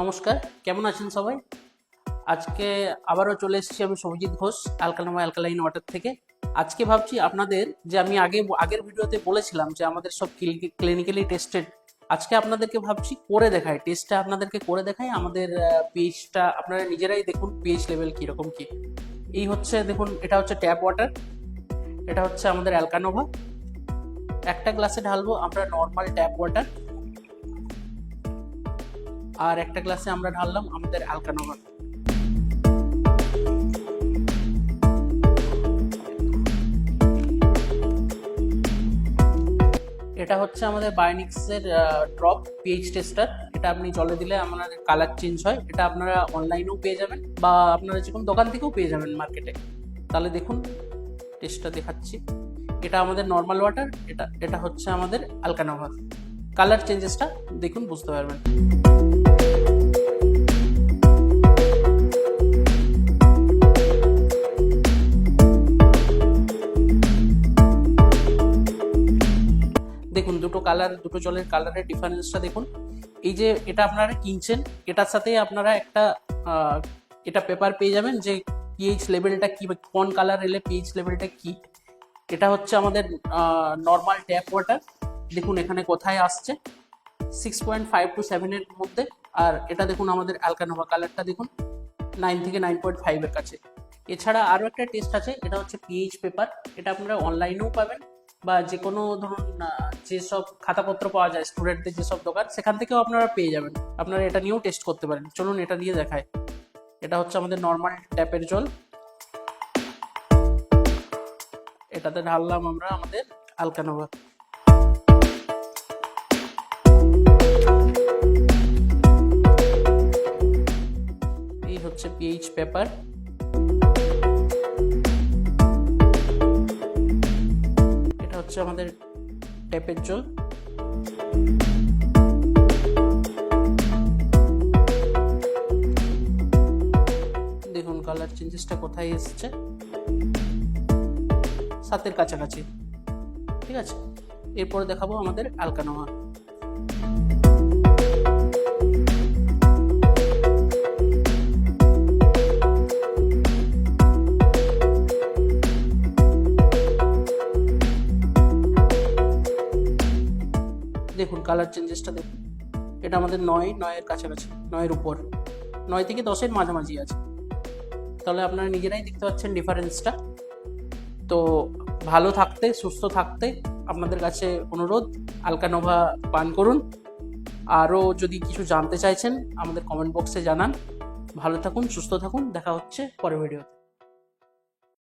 নমস্কার, কেমন আছেন সবাই? আজকে আবারও চলে এসেছি আমি সৌজিৎ ঘোষ, অ্যালকানোমা অ্যালকালাইন ওয়াটার থেকে। আজকে ভাবছি আপনাদের যে আমি আগের ভিডিওতে বলেছিলাম যে আমাদের সব ক্লিনিক্যালি টেস্টেড, আজকে আপনাদেরকে ভাবছি করে দেখাই, টেস্টটা আপনাদেরকে করে দেখাই। আমাদের পিএইচটা আপনারা নিজেরাই দেখুন, পিএইচ লেভেল কীরকম কি। এই হচ্ছে দেখুন, এটা হচ্ছে ট্যাপ ওয়াটার, এটা হচ্ছে আমাদের অ্যালকানোভা। একটা গ্লাসে ঢালবো আমরা নর্মাল ট্যাপ ওয়াটার, আর একটা গ্লাসে আমরা ঢাললাম আমাদের অ্যালকানোভা। এটা হচ্ছে আমাদের বায়োনিক্সের ড্রপ পিএইচ টেস্টার। এটা আপনি জলে দিলে আপনার কালার চেঞ্জ হয়। এটা আপনারা অনলাইনেও পেয়ে যাবেন বা আপনারা যে কোনো দোকান থেকেও পেয়ে যাবেন মার্কেটে। তাহলে দেখুন টেস্টটা দেখাচ্ছি। এটা আমাদের নর্মাল ওয়াটার, এটা হচ্ছে আমাদের অ্যালকানোভা। কালার চেঞ্জেসটা দেখুন, বুঝতে পারবেন। দেখুন দুটো জলের কালারের ডিফারেন্সটা দেখুন। এই যে এটা আপনারা কিনছেন, এটার সাথে আপনারা একটা এটা পেপার পেয়ে যাবেন যে পিএইচ লেভেলটা কি, কোন কালার এলে পিএইচ লেভেলটা কি। এটা হচ্ছে আমাদের নর্মাল ট্যাপ ওয়াটার। দেখুন এখানে কোথায় আসছে 6.5 to 7-এর মধ্যে। আর এটা দেখুন আমাদের অ্যালকানোভা, কালারটা দেখুন 9 থেকে 9.5-এর কাছে। এছাড়া আরও একটা টেস্ট আছে, এটা হচ্ছে পিএইচ পেপার। এটা আপনারা অনলাইনেও পাবেন বা যে কোনো ধরুন যেসব খাতাপত্র পাওয়া যায় স্টুডেন্টদের যেসব দোকান, সেখান থেকেও আপনারা পেয়ে যাবেন। আপনারা এটা নিয়েও টেস্ট করতে পারেন। চলুন এটা দিয়ে দেখায়। এটা হচ্ছে আমাদের নর্মাল ট্যাপের জল, এটাতে ঢাললাম আমরা আমাদের অ্যালকানোভা। এই হচ্ছে পিএইচ পেপার। এটা হচ্ছে আমাদের ট্যাপের জল। দেখুন কালার চেঞ্জেসটা কোথায় এসছে, 7-এর কাছাকাছি। ঠিক আছে, এরপরে দেখাবো আমাদের অ্যালকানোভা। দেখুন কালার চেঞ্জেসটা দেখুন। এটা আমাদের 9-এর কাছাকাছি, 9-এর উপর, 9 থেকে 10-এর মাঝামাঝি আছে। তাহলে আপনারা নিজেরাই দেখতে পাচ্ছেন ডিফারেন্সটা। তো ভালো থাকতে, সুস্থ থাকতে আপনাদের কাছে অনুরোধ, অ্যালকানোভা পান করুন। আরও যদি কিছু জানতে চাইছেন আমাদের কমেন্ট বক্সে জানান। ভালো থাকুন, সুস্থ থাকুন, দেখা হচ্ছে পরের ভিডিওতে।